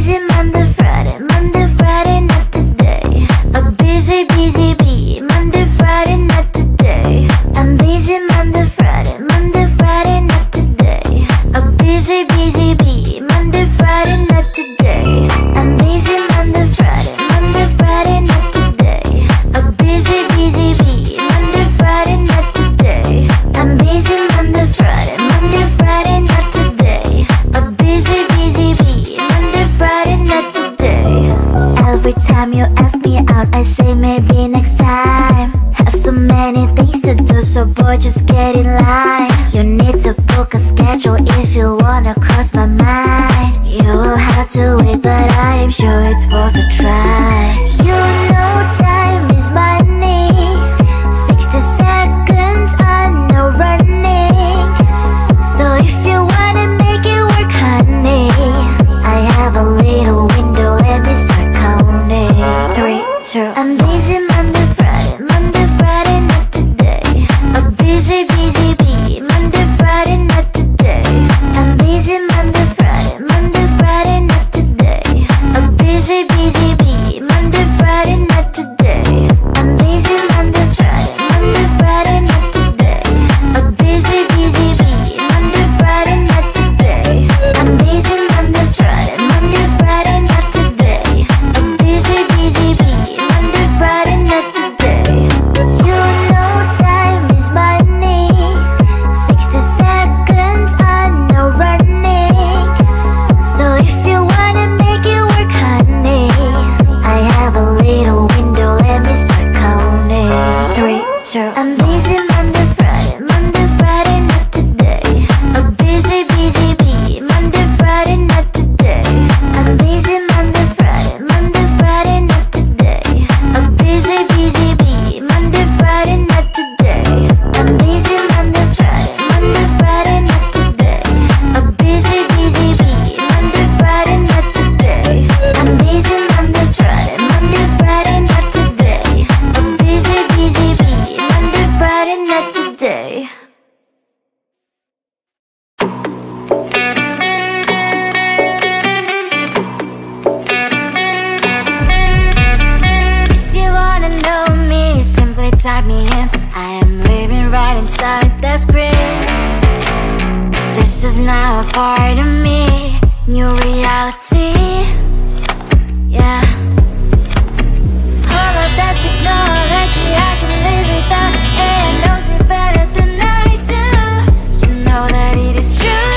busy Monday, Friday, Monday, Friday, not today. A busy, busy bee, Monday, Friday, not today. I'm busy Monday, Friday, Monday, Friday, not today. A busy, busy bee, Monday, Friday, not today. I'm busy Monday, Friday, Monday, Friday, not today. A busy, busy bee, Monday, Friday, not today. I'm busy Monday, Friday, Monday, Friday, not today. A busy, busy bee, Monday, Friday, not today. Every time you ask me out, I say maybe next time. Have so many things to do, so boy, just get in line. You need to book a schedule if you wanna cross my mind. You will have to wait, but I am sure it's worth a try. You know time is money. 60 seconds, I know running. So if you wanna make it work, honey, I have a little window, let me start counting. 3, 2, I'm busy Monday, Friday, Monday, Friday, not today. A busy, busy bee, Monday, Friday, not today. I'm busy Monday, Friday, Monday, Friday, not today. A busy, busy bee, Monday, Friday, not today. I'm busy Monday, Friday, Monday, Friday, not today. A busy, busy bee, Monday, Friday, not today. I'm busy Monday, Friday, Monday, Friday, not today. A busy, busy bee, Monday, Friday, not today. You know time is money. 60 seconds, I know running. So if you wanna make it work, honey, I have a little window, let me start counting. 3, 2, I'm busy Monday, Friday, Monday, Friday, not today. A busy, busy bee, Monday, Friday, not today. I'm busy Monday, Friday, Monday, Friday, not today. A busy, busy bee, Monday, Friday, not today. I'm busy Monday, Friday, Monday, Friday, not today. A busy, busy bee, Monday, Friday, not today. I'm busy Monday, Friday, Monday, Friday, not today. A busy, busy bee, Monday, Friday, not today. If you wanna know me, simply type me in. I am living right inside the screen. This is now a part of me, new reality. Yeah. All of that technology, I can live without. AI knows me better than I do. You know that it is true.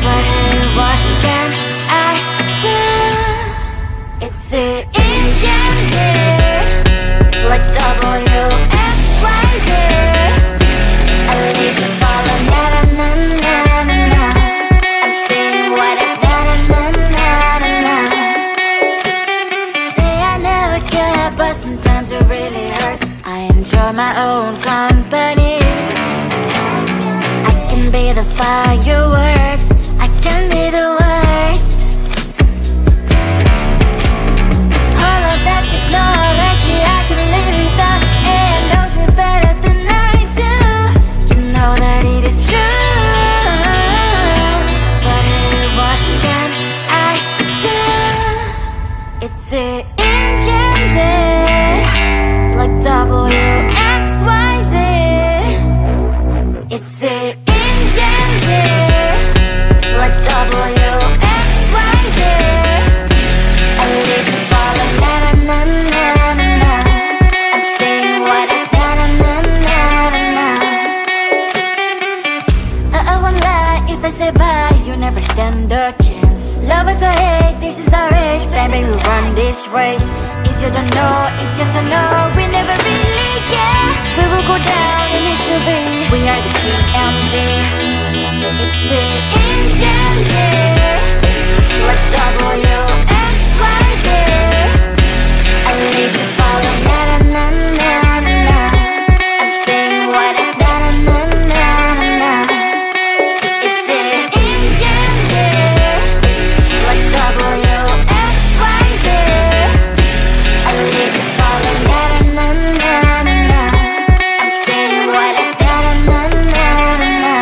But hey, what can I do? It's the engines here, like WXYZ. I need to follow, na na na na na na. I'm saying what I na na na na na. Say I never care, but sometimes it really hurts. I enjoy my own company. I can be the fireworks, I can be the worst. All of that technology, I can live without. AI knows me better than I do. You know that it is true. But hey, what can I do? It's the engines, like WXYZ. It's the engines, like WXYZ. I need to follow, na na na na na na. I'm saying what I na na na na na na. I won't lie if I say bye, you never stand a chance. Love us or hate, this is our age, baby, we run this race. If you don't know, it's yes or no, we never really care. We will go down in history, we are the TMZ. It's the engines here, like WXYZ. I need to follow, na na na na na na. I'm saying what I na na na na na. It's the engines here, like WXYZ. I need to follow, na na na na na. I'm saying what I na na na na na.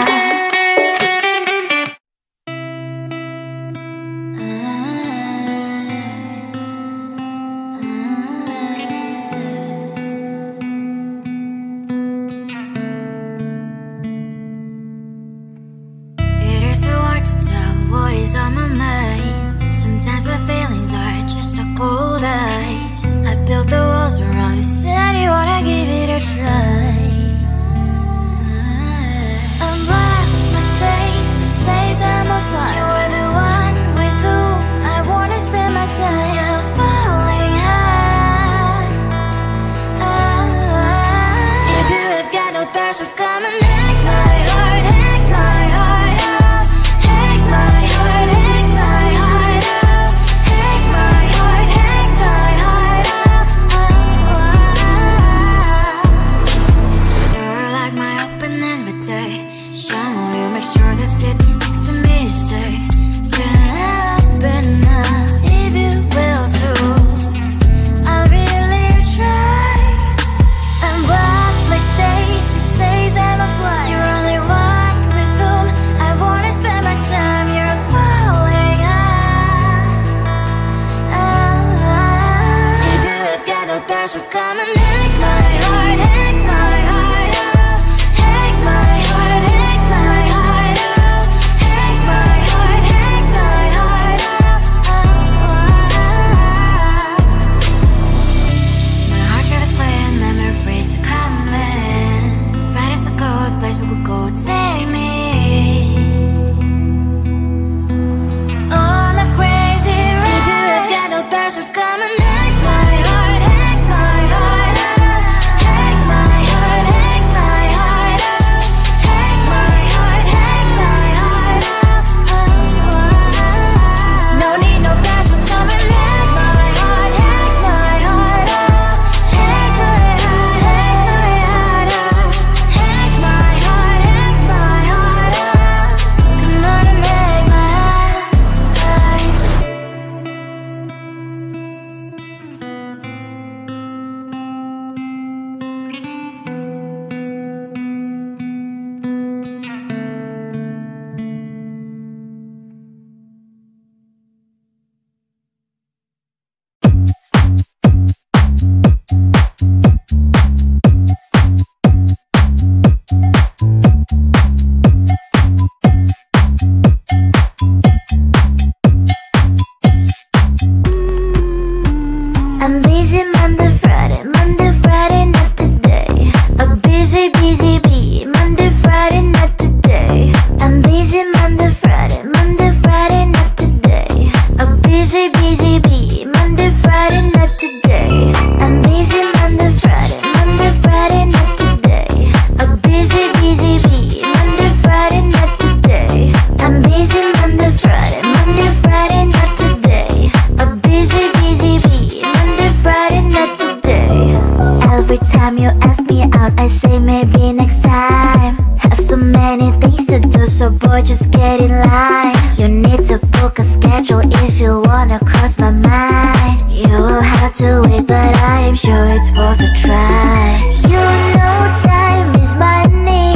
potential if you wanna cross my mind. You will have to wait, but I am sure it's worth a try. You know time is money.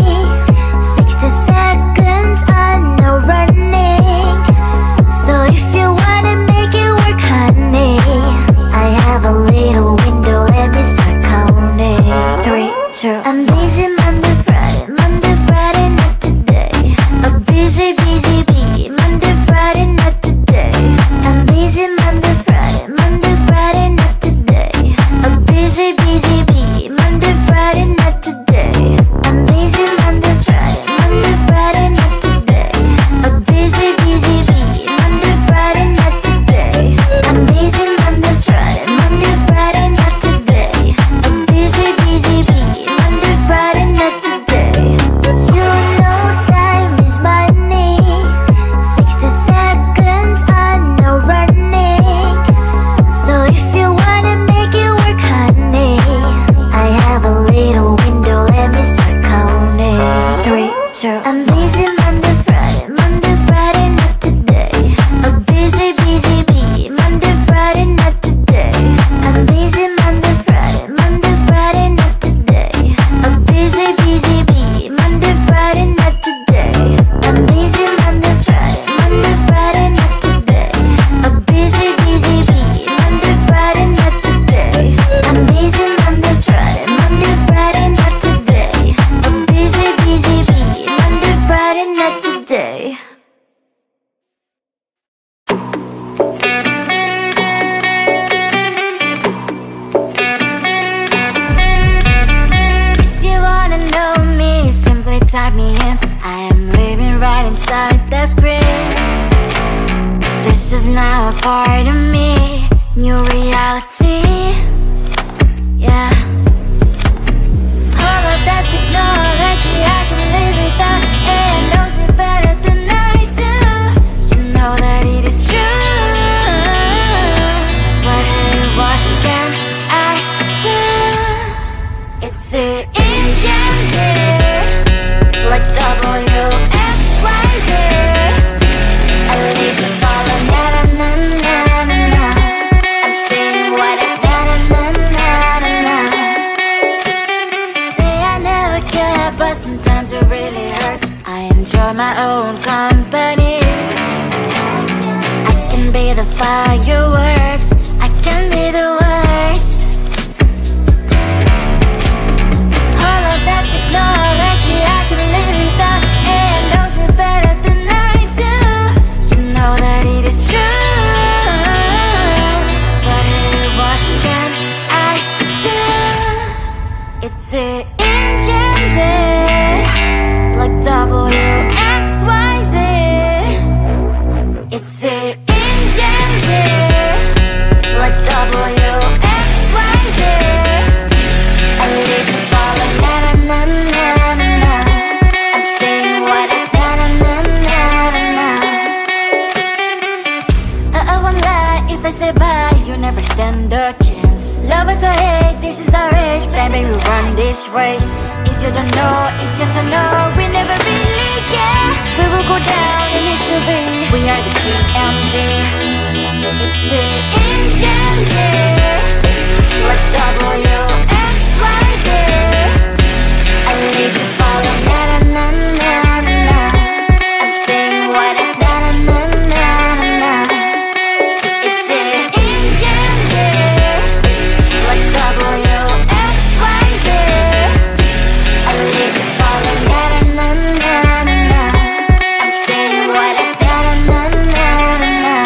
60 seconds on no running. So if you wanna make it work, honey, I have a little window, let me start counting. 3, 2, I'm busy Monday, Friday, Monday, Friday, not today. A busy, busy bee, Monday, Friday, not today. I'm busy Monday, Friday, Monday, Friday, not today. A busy, busy bee, Monday, Friday, not today. I'm busy Monday, Friday, Monday, Friday, not today. A busy, busy bee, Monday, Friday, not today. I'm busy Monday, Friday, Monday, Friday, not today. A busy, busy bee, Monday, Friday, not today. You know time is money. 60 seconds on no running. So if you wanna make it work, honey, I have a little window, let me start counting. 3, 2, I'm busy Monday, Friday, Monday, Friday, not today. A busy, busy bee, Monday, Friday, not today. I'm busy Monday, Friday, Monday, Friday, not today. A busy, busy bee, Monday, Friday, not today. I'm busy Monday, Friday, Monday, Friday, not today. A busy, busy bee, Monday, Friday, not today. I'm busy Monday, Friday, Monday, Friday, not today. A busy, busy bee, Monday, Friday, not today. If you wanna know me, simply type me in. I am living right inside the screen. This is now a part of me, new reality. Yeah. All of that technology, I can live without. It knows me better than I do. You know that it is true. But hey, what can I do? It's the engines here, like WXYZ. I leave the ball on na-na-na-na-na-na. I'm saying what I na-na-na-na-na. Say I never care, but sometimes it really hurts. I enjoy my own company. I can be the fireworks, I can be the worst. All of that technology, I can live without. It knows me better than I do. You know that it is true. But hey, what can I do? It's the engines, like WXYZ. It's the engines, like WXYZ. I leave the ball on na-na-na-na-na-na. I'm saying what I na-na-na-na-na. I won't lie if I say bye, you never stand a chance. Love us or hate, this is our age, baby, we run this race. If you don't know, it's yes or no, we never really get. We will go down in history, we are the GMZ. It's the engines, like WXYZ. I leave the ball on na-na-na-na-na. I'm saying what I na-na-na-na-na. It's the engines, like WXYZ. I leave the ball on na-na-na-na-na. I'm saying what I na-na-na-na-na.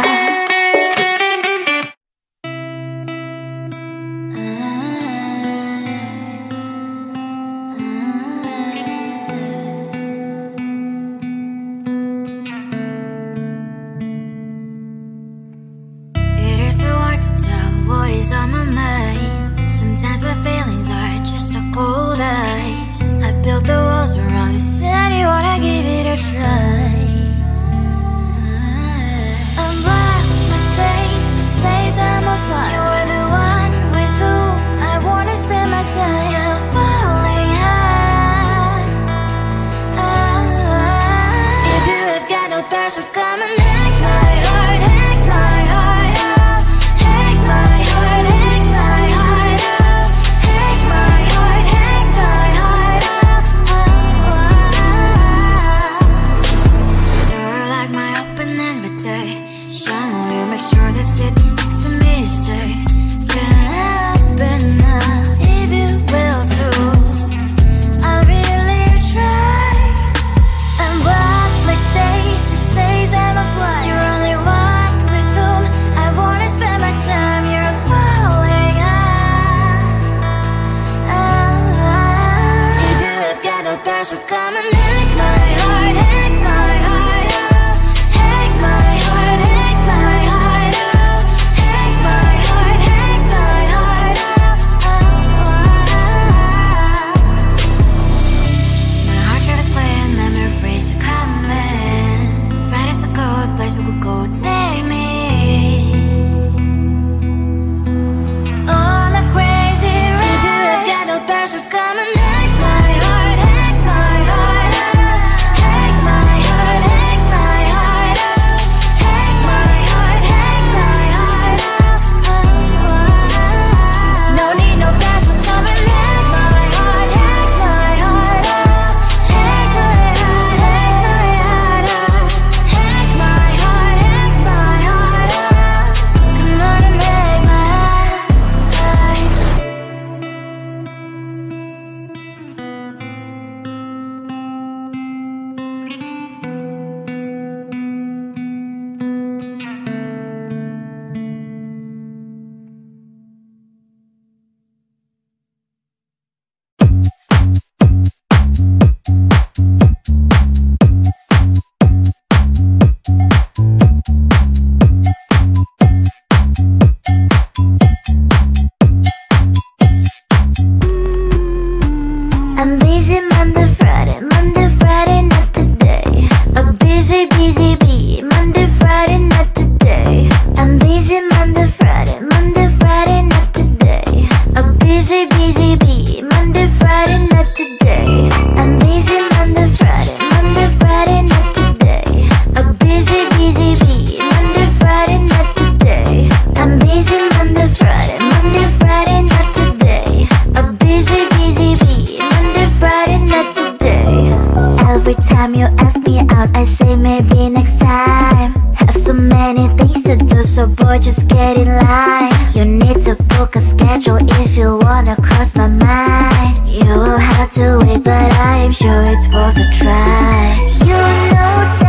stay. Shine, will you make sure that sitting next to me stay? Can happen now if you will too. I really try. And what my state to say is I'm a fly. You're only one with whom I wanna spend my time. You're falling out. If you have got no best, so come and hack my heart, hack my heart out. Hack my heart, hack my heart out. Hack my heart, hack my heart out. My heart try to play and memory freeze you coming. Friday's a good place we could go take me. Oh, I'm not crazy, right? If you have got no better, so come and hack my heart, hack my heart out. Hack my heart, hack my heart out. Hack my heart, hack my heart out. No need no better, so come and hack my heart, hack my heart out. Hack my heart, hack my heart out. Hack my heart, hack my heart out. Come on and make my heart. I'm busy Monday, Friday, not today. A busy, busy bee, Monday, Friday, not today. I'm busy Monday, Friday, not today. A busy, busy bee, Monday, Friday, not today. I'm busy Monday, Friday, not today. A busy, busy bee, Monday, Friday, not today. I'm busy Monday, Friday, not today. A busy, busy bee, Monday, Friday, not today. Every time you ask me out, I say maybe next time. Have so many things to do, so boy, just get in line. You need to book a schedule if you wanna cross my mind. You will have to wait, but I am sure it's worth a try. You know